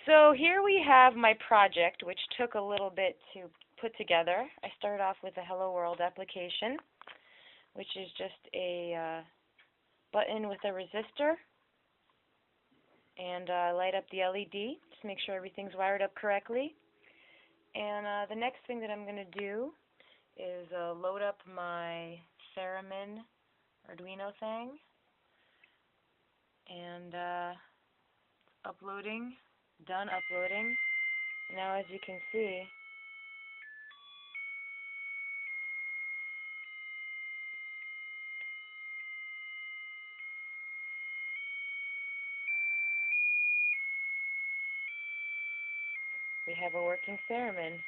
So here we have my project, which took a little bit to put together. I started off with a Hello World application, which is just a button with a resistor, and light up the LED, just make sure everything's wired up correctly. And the next thing that I'm going to do is load up my Theremin Arduino thing, and uploading, done uploading. Now as you can see, we have a working Theremin.